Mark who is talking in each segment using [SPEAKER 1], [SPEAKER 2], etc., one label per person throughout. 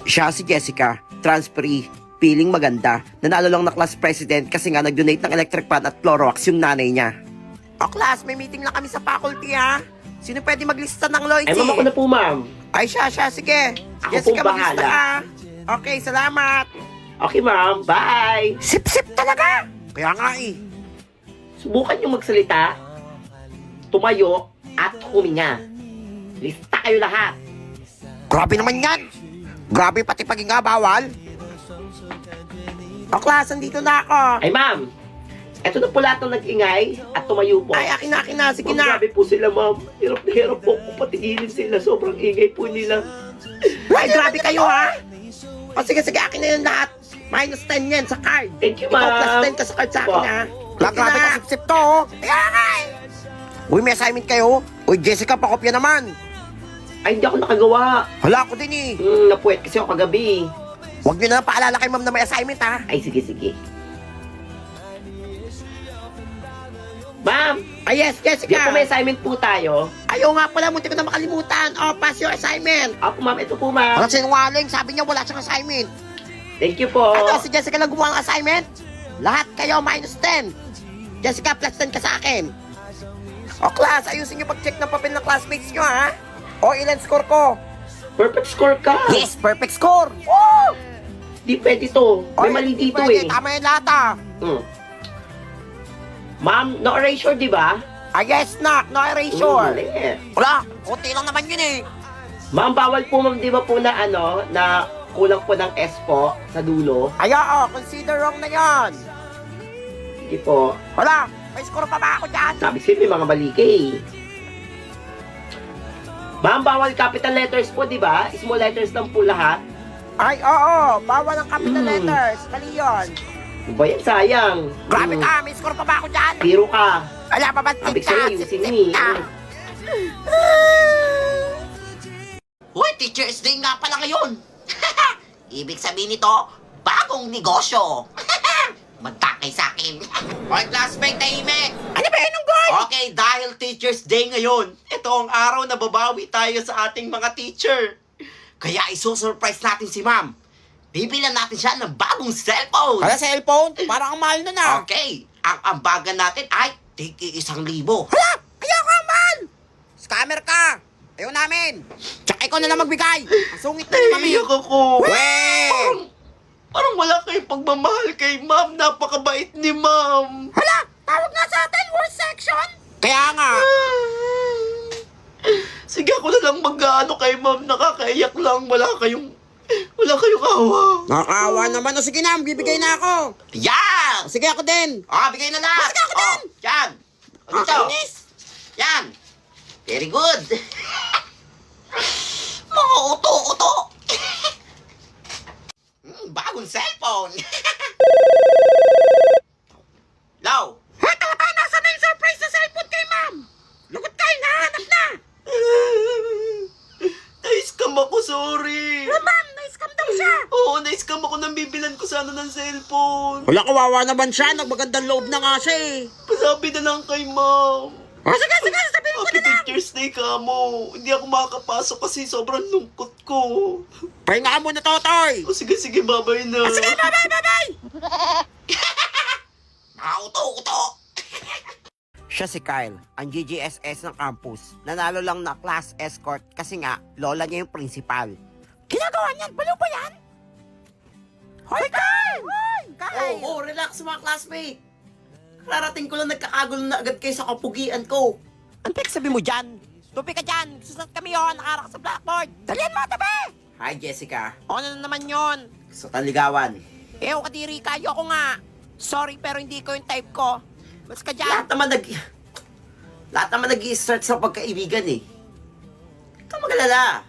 [SPEAKER 1] Siya si Jessica, transferee, feeling maganda. Nanalo lang na class president kasi nga nag-donate ng electric fan at Clorox yung nanay niya. O class, may meeting lang kami sa faculty ha. Sino pwede maglista ng loyalty?
[SPEAKER 2] Ay, ma'am, ako na po, ma'am.
[SPEAKER 1] Ay, siya, sige.
[SPEAKER 2] Ako
[SPEAKER 1] Jessica,
[SPEAKER 2] pong
[SPEAKER 1] maglista
[SPEAKER 2] bahala.
[SPEAKER 1] ka. Okay, salamat.
[SPEAKER 2] Okay, ma'am. Bye.
[SPEAKER 1] Sip-sip talaga. Kaya nga eh.
[SPEAKER 2] Subukan yung magsalita, tumayo, at huminga. Lista kayo lahat.
[SPEAKER 1] Grabe naman yan. Grabe pati paghinga, bawal. O class, andito na ako.
[SPEAKER 2] Ay, ma'am. Eto na po lahat ng nag-ingay at tumayo po.
[SPEAKER 1] Ay, akin na, sige
[SPEAKER 2] Ma'am,
[SPEAKER 1] na.
[SPEAKER 2] grabe po sila, ma'am. Hirap na hirap po kung patigilin sila. Sobrang ingay po nila.
[SPEAKER 1] Ay, grabe kayo ha. O sige, akin na yun lahat. Minus 10 yan sa card.
[SPEAKER 2] Thank you,
[SPEAKER 1] Ikaw
[SPEAKER 2] ma'am.
[SPEAKER 1] plus 10 ka sa card sa akin
[SPEAKER 2] Po.
[SPEAKER 1] ha. Grabe ka sip-sip to oh. Kaya nga eh. Uy, may assignment kayo. Uy, Jessica, pakopya naman.
[SPEAKER 2] Ay, hindi ako nakagawa.
[SPEAKER 1] Hala, ako din eh.
[SPEAKER 2] Napuwet kasi ako kagabi.
[SPEAKER 1] Huwag nyo na paalala kay ma'am na may assignment ha.
[SPEAKER 2] Ay, sige. Ma'am,
[SPEAKER 1] Ay, yes,
[SPEAKER 2] di
[SPEAKER 1] Jessica.
[SPEAKER 2] po may assignment po tayo.
[SPEAKER 1] Ayaw nga pala, munti ko na makalimutan. Oh, pass your assignment.
[SPEAKER 2] Ako, ma'am, ito po, ma'am.
[SPEAKER 1] Ang sinungaling, sabi niya wala siyang assignment.
[SPEAKER 2] Thank you po.
[SPEAKER 1] Ano, si Jessica lang gumawa ng assignment? Lahat kayo minus 10. Jessica, plus 10 ka sa akin. O class, ayusin niyo pag-check ng papel ng classmates niyo ha. O, ilan score ko?
[SPEAKER 2] Perfect score ka.
[SPEAKER 1] Yes, perfect score. Woo!
[SPEAKER 2] Di pwede to. May
[SPEAKER 1] Oy,
[SPEAKER 2] mali
[SPEAKER 1] hindi
[SPEAKER 2] dito
[SPEAKER 1] pwede,
[SPEAKER 2] eh.
[SPEAKER 1] Tama yung lahat ah.
[SPEAKER 2] Ma'am, no erasure, di ba?
[SPEAKER 1] Ah, yes, knock, no erasure.
[SPEAKER 2] Mali.
[SPEAKER 1] Wala, kunti lang naman yun eh.
[SPEAKER 2] Ma'am, bawal po, ma'am, di ba po na na kulang po ng S po sa dulo?
[SPEAKER 1] Ay, oo, consider wrong na yan.
[SPEAKER 2] Sige po.
[SPEAKER 1] Wala, may score pa ba ako dyan?
[SPEAKER 2] Sabi siya, may mga mali ka eh. Ma'am, bawal capital letters po, di ba? Small letters lang po lahat.
[SPEAKER 1] Ay, oo, bawal ang capital
[SPEAKER 2] Mm.
[SPEAKER 1] letters. Mali yun.
[SPEAKER 2] Di ba yan? Sayang.
[SPEAKER 1] Grabe ka, may score pa ba ako dyan?
[SPEAKER 2] Zero ka.
[SPEAKER 1] Wala pa ba
[SPEAKER 2] Sabi
[SPEAKER 1] tita?
[SPEAKER 2] sa'yo, yung sini.
[SPEAKER 3] Uy, Teacher's Day nga pala ngayon. Ibig sabihin nito, bagong negosyo. Magtakay sa akin. Hoy, classmate, tahimik.
[SPEAKER 1] Ano ba yun, Unggoy?
[SPEAKER 3] Okay, dahil Teacher's Day ngayon, ito ang araw na babawi tayo sa ating mga teacher. Kaya isusurprise natin si ma'am. Bibilan natin siya ng bagong cellphone.
[SPEAKER 1] Hala, cellphone? Parang ang mahal nun ah.
[SPEAKER 3] Okay, ang ambagan natin ay tig 1,000.
[SPEAKER 1] Hala! Ayaw ka, man! Scammer ka! Ayaw namin! Tsaka ikaw na lang magbigay! Ang sungit na ni mami!
[SPEAKER 3] Naiiyak ako.
[SPEAKER 1] Weh!
[SPEAKER 3] Parang wala kayong pagmamahal kay ma'am. Napakabait ni ma'am.
[SPEAKER 1] Hala! Tawag nga sa atin! Worst section! Kaya nga!
[SPEAKER 3] Sige, ako na lang mag-ano kay ma'am. Nakakaiyak lang. Wala kayong awa.
[SPEAKER 1] Nakakawa naman. O sige na, bibigay na ako!
[SPEAKER 3] Yan!
[SPEAKER 1] O sige ako din!
[SPEAKER 3] Ah, bigay na lahat.
[SPEAKER 1] Sige, ako din.
[SPEAKER 3] Yan. O dito.
[SPEAKER 1] Inis!
[SPEAKER 3] Yan. Very good. Mga uto-uto. Bagong cellphone. Low.
[SPEAKER 1] Heto tayo! Nasaan na yung surprise na cellphone kay ma'am? Lugot tayo! Nahanap na!
[SPEAKER 3] Na-scam ako, sorry.
[SPEAKER 1] Ma'am, na-scam daw siya!
[SPEAKER 3] Oo, na-scam ako nang bibilan ko sana ng cellphone.
[SPEAKER 1] Wala, kawawa naman siya. Nagmagandang loob na nga siya eh.
[SPEAKER 3] Pasabi na lang kay ma'am.
[SPEAKER 1] O sige, sabihin ko
[SPEAKER 3] Happy
[SPEAKER 1] na lang.
[SPEAKER 3] Teacher's Day ka mo. Hindi ako makakapasok kasi sobrang lungkot ko.
[SPEAKER 1] Pahinga ka muna, Totoy!
[SPEAKER 3] O sige, bye-bye na.
[SPEAKER 1] Sige, bye-bye!
[SPEAKER 3] Mga uto-uto.
[SPEAKER 1] Siya si Kyle, ang GGSS ng campus. Nanalo lang na class escort kasi nga, lola niya yung principal. Ginagawa niyan? Baliw ba yan? Hoy, Kyle! Hoy, Kyle!
[SPEAKER 3] Oh, relax mga classmate. Kararating ko lang nagkakagulo na agad kayo sa kapugian ko.
[SPEAKER 1] Ang pek sabi mo dyan? Tupi ka dyan! Susat kami yun! Nakarakas sa blackboard! Dalian mo, tabi!
[SPEAKER 3] Hi, Jessica.
[SPEAKER 1] O ano na naman yun?
[SPEAKER 3] Sa taligawan.
[SPEAKER 1] Ew, kadiri ka! Ayoko nga! Sorry, pero hindi ko yung type ko. Mas ka dyan!
[SPEAKER 3] Lahat naman nag-i-start sa pagkaibigan eh. Ikaw mag-alala.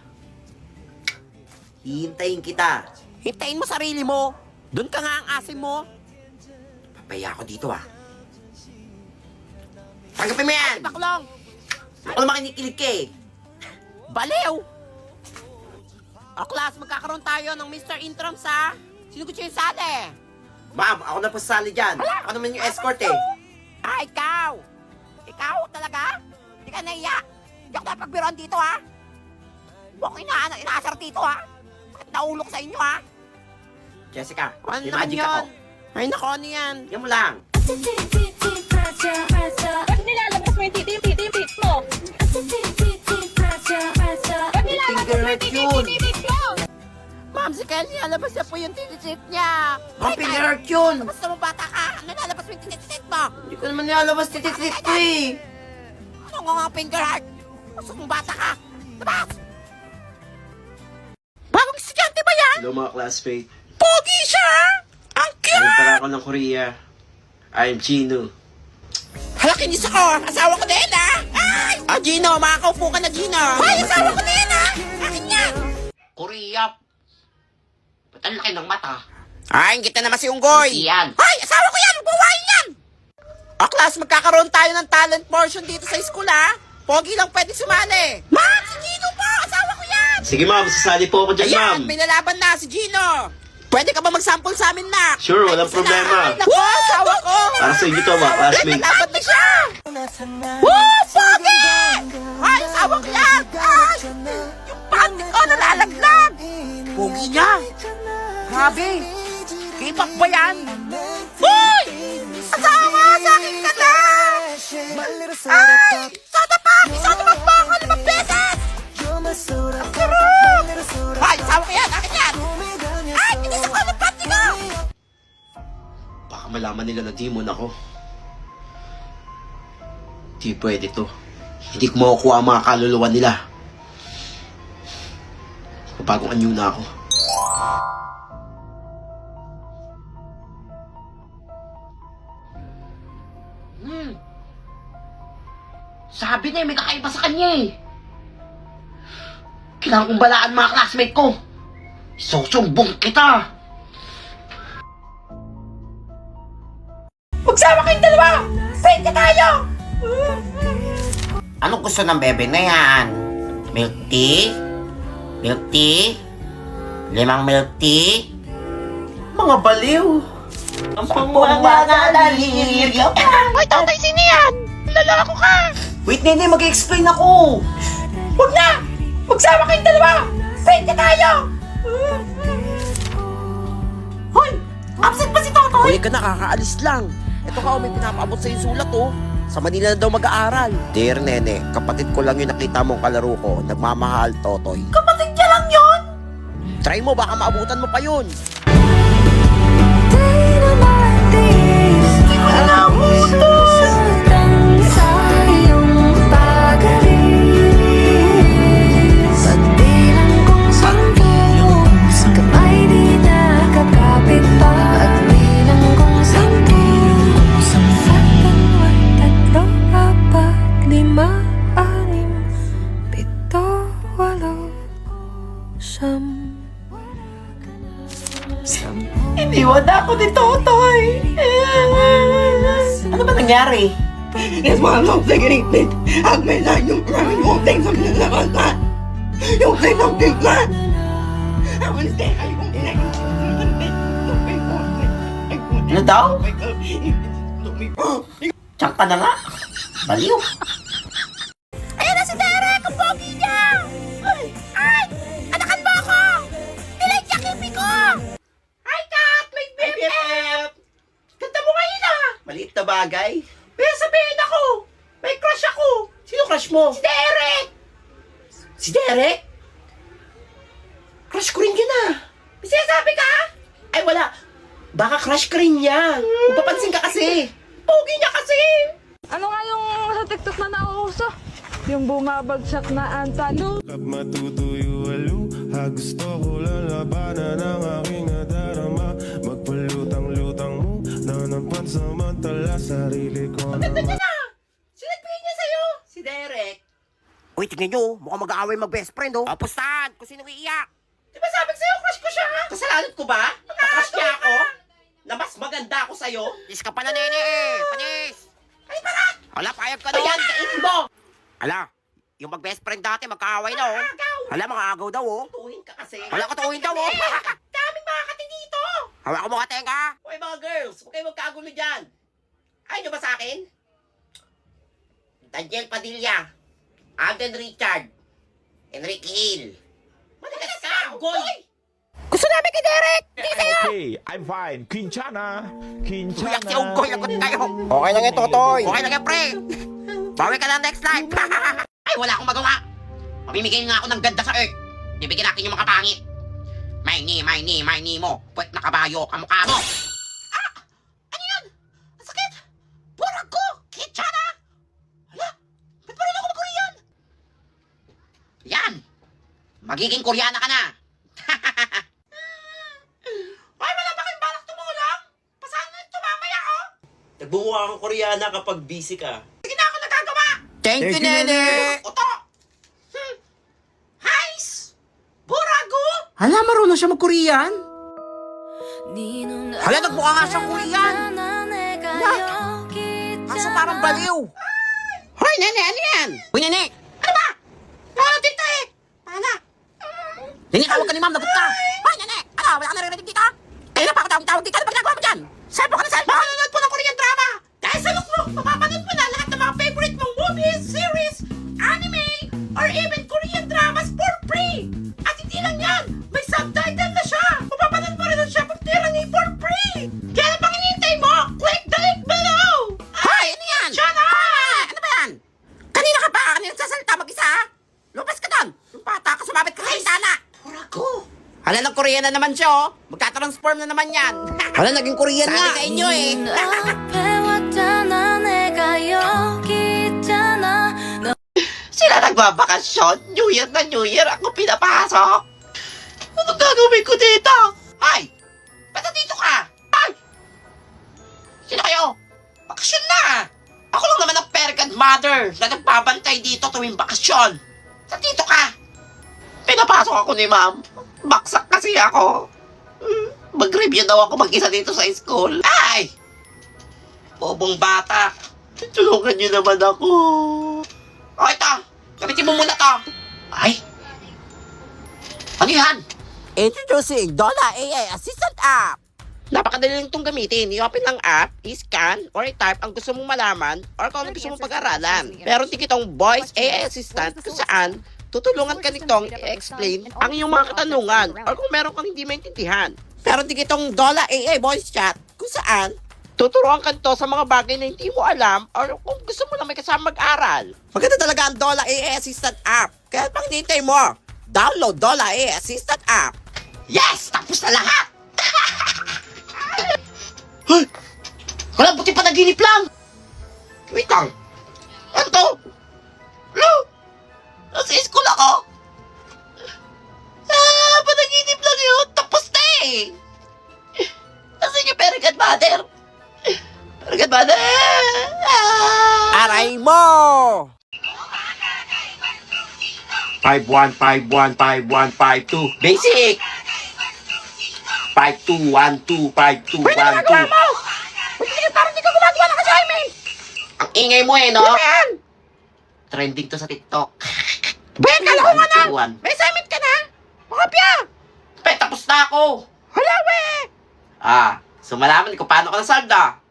[SPEAKER 3] Hihintayin kita.
[SPEAKER 1] Hintayin mo sarili mo! Doon ka nga ang asim mo!
[SPEAKER 3] Papaya ako dito ah. Tanggapin mo yan!
[SPEAKER 1] Baklong!
[SPEAKER 3] Ako naman kinikilig ka eh.
[SPEAKER 1] Baliw! O class, magkakaroon tayo ng Mr. Intrams ha? Sino gusto yung sali?
[SPEAKER 3] Ma'am, ako na pasali dyan. Ako naman yung escort eh.
[SPEAKER 1] Ah, ikaw! Ikaw talaga? Hindi ka naiya? Hindi ako napagbiruan dito ha? Huwag ko inaasar dito ha? naulok sa inyo, ha?
[SPEAKER 2] Jessica,
[SPEAKER 1] Ano
[SPEAKER 2] may
[SPEAKER 1] naman
[SPEAKER 2] magic
[SPEAKER 1] yun?
[SPEAKER 2] ako.
[SPEAKER 1] Ay, nako, ano yan?
[SPEAKER 2] Yan mo lang.
[SPEAKER 4] Ba't nilalabas mo yung titi-titi mo? Ba't nilalabas mo yung titi-titi mo?
[SPEAKER 1] Ma'am, si Kelly, alabas na po yung tititit niya.
[SPEAKER 2] Ang finger heart yun.
[SPEAKER 1] Basta mo bata ka, ano nalabas mo yung tititit mo?
[SPEAKER 2] Hindi ko naman nilalabas tititit ko eh.
[SPEAKER 1] Ano nga nga finger heart? Basta mo bata ka, labas! Bagong estudyante ba yan?
[SPEAKER 5] Hello mga classmate.
[SPEAKER 1] Pogi siya! Ang
[SPEAKER 5] Ayun
[SPEAKER 1] cute!
[SPEAKER 5] pala ako ng Korea. I'm Gino.
[SPEAKER 1] Halakinis ako! Asawa ko din, ha? Ay! Ah, Gino, makakaupo ka na, Gino! Ay, asawa ko din, ha? Akin niya!
[SPEAKER 3] Korea. Ba't ang laki ng mata?
[SPEAKER 1] Ay, kita naman si Unggoy!
[SPEAKER 3] Iyan.
[SPEAKER 1] Ay, asawa ko yan! Buwain yan! O, class, magkakaroon tayo ng talent portion dito sa school, ha? Pogi lang pwede sumali. Ma'am, si Gino po! Asawa ko yan!
[SPEAKER 5] Sige ma'am, sasali po ako dyan ma'am.
[SPEAKER 1] Ayan, may lalaban na si Gino! Pwede ka ba mag-sample sa amin, Mac?
[SPEAKER 5] Sure, walang problema.
[SPEAKER 1] Naku, asawa ko!
[SPEAKER 5] Para sa inyo to mga classmate.
[SPEAKER 1] Lalaban na siya! Woo! Pogi! Ay, asawa ko yan! Ay! Yung panty ko nalalaglag! Pogi niya! Grabe! K-pop ba yan? Uy! Asawa! Sa akin ka na! Ay! Soda pa! Soda pa po ako 5 beses! Ang sarap! Ay! Asawa ko yan! Akin yan! Ay! Tinis ako ng panty ko!
[SPEAKER 5] Baka malaman nila na demon ako. Di pwede to. Hindi ko makukuha ang mga kaluluwa nila. Bagong anyo na ako.
[SPEAKER 3] Sabi na may kakaiba sa kanya eh. Kailangan kong balaan mga classmate ko. Isusumbong kita.
[SPEAKER 1] Magsama kayong dalawa! Pwede tayo!
[SPEAKER 3] Anong gusto ng bebe na yan? Milk tea? Milk tea? 5 milk tea?
[SPEAKER 2] Mga baliw. Ang pangwanga laliryo.
[SPEAKER 1] Hoy, tatay, sino yan? Lalako ka!
[SPEAKER 2] Wait, Nene, mag-explain ako.
[SPEAKER 1] Huwag na! Magsama kayong dalawa! Pwede tayo!
[SPEAKER 2] Hoy, absent pa si Totoy.
[SPEAKER 1] Huli ka na, kakaalis lang. Ito ka, may pinapaabot sa yung sulat, oh. Sa Manila na daw mag-aaral. Dear Nene, kapatid ko lang yung nakita mong kalaro ko. Nagmamahal, Totoy.
[SPEAKER 2] Kapatid niya lang yun.
[SPEAKER 1] Try mo, baka maabutan mo pa yun.
[SPEAKER 2] Iniwan ako ni Totoy. Ano ba nangyari?
[SPEAKER 6] It's one of the greatest. Ang may lang yung maraming utang sa minalaman. Yung kailang bigla. I will stay ay kung
[SPEAKER 2] Ano daw? Tsak ka na nga. Baliw.
[SPEAKER 1] Ayan na si Derek! Ang pogi niya! Ay! Anakan mo ako! Delete niya kipi ko! Hi, Kat! May
[SPEAKER 2] Ay, BFF! Ganda mo ngayon ah! Maliit na bagay. Pero sabihin ako! May crush ako! Sino crush mo?
[SPEAKER 1] Si Derek!
[SPEAKER 2] Si Derek? Crush ko rin yun ah!
[SPEAKER 1] May sinasabi ka?
[SPEAKER 2] Ay wala! Baka crush ka rin niya! Magpapansin ka kasi! Pogi niya kasi!
[SPEAKER 4] Ano nga yung sa TikTok na nauuso? Yung bumabagsak na antalo.
[SPEAKER 7] Matutuyo alo, gusto ko lang labanan ang aking nadarama. Magpalutang-lutang mo, nanampan samantala sarili ko.
[SPEAKER 2] Ganda niya na! Sinagbigay niya sa'yo! Si Derek!
[SPEAKER 1] Uy, tignan nyo, mukhang mag-aaway mag-best friend, oh. Apustahan, kung sino iiyak.
[SPEAKER 2] Di ba sabi ko sa'yo, crush ko siya? Kasalanan ko ba? Crush niya ako? Na mas maganda ako sa'yo?
[SPEAKER 1] Is ka pala, Nene, eh. Panis!
[SPEAKER 2] Ay, para!
[SPEAKER 1] Hala, payag ka
[SPEAKER 2] Ayan,
[SPEAKER 1] doon.
[SPEAKER 2] kainin mo!
[SPEAKER 1] Hala, yung mag-best friend dati, magkaaway na, oh.
[SPEAKER 2] Agaw!
[SPEAKER 1] Hala, mga agaw daw, oh.
[SPEAKER 2] Tuhin ka kasi.
[SPEAKER 1] Hala, katuhin daw, oh.
[SPEAKER 2] Daming mga kati dito!
[SPEAKER 1] Hawak ko mga tenga.
[SPEAKER 2] Hoy mga girls, huwag kayo magkagulo dyan. Ayaw nyo ba sa akin?
[SPEAKER 3] Daniel Padilla. Alden Richard. Enrique Hill.
[SPEAKER 2] Madalas ka, Goy!
[SPEAKER 8] Hey, I'm fine. Quinchana.
[SPEAKER 3] Kuyak si Unggoy, lagot kayo.
[SPEAKER 1] Okay lang yan, Totoy.
[SPEAKER 3] Okay lang yan, pre. Bawi ka na next time. Ay, wala akong magawa. Mamimigay nga ako ng ganda sa Earth. Bibigyan natin yung mga pangit. May ni mo. Puwet na kabayo, kamukha mo. Ah! Ano yan? Ang sakit! Burag ko! Kitchana! Hala, ba't pa rin ako mag-Korean? Yan! Magiging Koreana ka na! Ay, wala ba kayong balak tumulong? Pasahan na tumamay ako?
[SPEAKER 2] Nagmumukha kang Koreana kapag busy ka.
[SPEAKER 3] Sige na ako nagagawa!
[SPEAKER 1] Thank you, Nene.
[SPEAKER 3] Oto! Heis! Burago!
[SPEAKER 1] Hala, marunong siya mag-Korean. Hala, nagmukha nga siyang Korean. Kaso parang baliw.
[SPEAKER 3] Hoy, Nene, ano yan? Uy, Nene! Ano ba? Wala dito eh! Pahala! Nene, tawag ka ni Ma'am, lagot ka! Hoy, Nene! Ano, wala ka naririnig dito? Kaya pa ako tawag dito, ano ba ginagawa mo dyan? Cellphone ka na cellphone! Mapapanood po ng Korean drama! Dahil sa look mo, mapapanood mo na lahat ng mga favorite mong movies, series, anime, or even Korean dramas for free! At hindi lang yan, may subtitle na siya! Mapapanood mo rin ang siya kung tira ni for free! Kaya na pang hinihintay mo, click the link below! Hoy, ano yan? Shut up! Ano ba yan? Kanina ka pa, kanina nagsasalita mag-isa ha? Lumabas ka doon! Yung bata ka, sumabit ka sa hintana! Pura ko! Hala, nag-Korean na naman siya oh! Magka-transform na naman yan! Hala, naging Korean nga! Sabi sa inyo eh! Sila nagbabakasyon? New Year na New Year, ako pinapasok! Ano gagawin ko dito? Ay! Ba't nandito ka? Ay! Sino kayo? Bakasyon na! Ako lang naman ang fairy godmother na nagbabantay dito tuwing bakasyon. Nandito ka! Pinapasok ako ni ma'am. Baksak kasi ako. Mag-review daw ako mag-isa dito sa school. Ay! Bobong bata. Tulungan niyo naman ako. O ito, gamitin mo muna to. Ay! Ano yan?
[SPEAKER 1] Introducing Dola AI Assistant App.
[SPEAKER 3] Napakadali lang itong gamitin. I-open lang app, i-scan, or i-type ang gusto mong malaman or kung ano gusto mong pag-aralan. Meron din itong voice AI assistant kung saan tutulungan ka nitong i-explain ang iyong mga katanungan or kung meron kang hindi maintindihan. Meron din itong Dola AI voice chat kung saan tuturuan ka nito sa mga bagay na hindi mo alam or kung gusto mo lang may kasama mag-aral. Maganda talaga ang Dola AI Assistant app. Kaya pang hinihintay mo, download Dola AI Assistant app. Yes! Tapos na lahat! Hoy! Wala, buti pa naginip lang! Wait lang! Ano to? Hello? Nasa school ako? Panaginip lang yun! Tapos na eh! Nasaan yung fairy godmother? Fairy godmother!
[SPEAKER 1] Aray mo!
[SPEAKER 5] 51515152.
[SPEAKER 3] Basic!
[SPEAKER 5] 52125212.
[SPEAKER 3] Pwede na nagawa mo! Pwede parang hindi ka gumagawa ng assignment! Ang ingay mo eh, no? Ano yan? Trending to sa TikTok. Wait, kala ko nga na! May assignment ka na? Makapya! Tapos na ako! Hala, we! So malaman ko paano ka nasalda.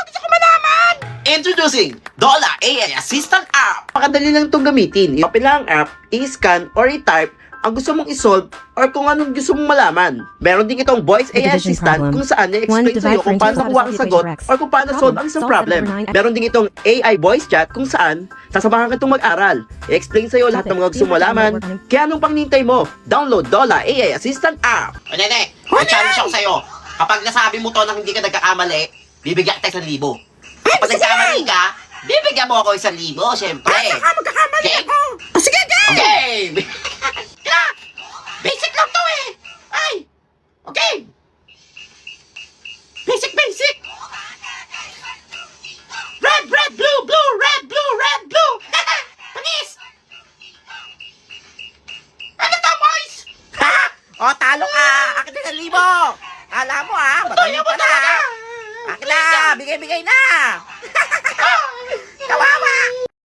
[SPEAKER 3] Gusto ko malaman!
[SPEAKER 5] Introducing Dola AI Assistant App.
[SPEAKER 3] Pakadali lang itong gamitin. I-open lang ang app, i-scan, or i-type ang gusto mong isolve or kung anong gusto mong malaman. Meron din itong voice AI assistant kung saan i-explain sa'yo kung paano nakuha ang sagot or kung paano solve ang isang problem. Meron din itong AI voice chat kung saan sasamahan ka itong mag-aral. I-explain sa'yo lahat ng mga gusto mong malaman. Kaya anong pang nintay mo? Download Dola AI Assistant App. O nene, may challenge ako sa'yo. Kapag nasabi mo to na hindi ka nagkakamali, bibigyan kita 1,000. Kapag nagkamali ka, bibigyan mo ako 1,000, syempre. Magkakamali ako. Sige, game! Game! Basic lang to eh! Ay! Okay! Basic! Red, blue, red, blue! Panis! Ano to, boys?
[SPEAKER 1] O, talo ka! Akin din 1,000! Kala mo magaling ka na! Akin na! Bigay na! Kawawa!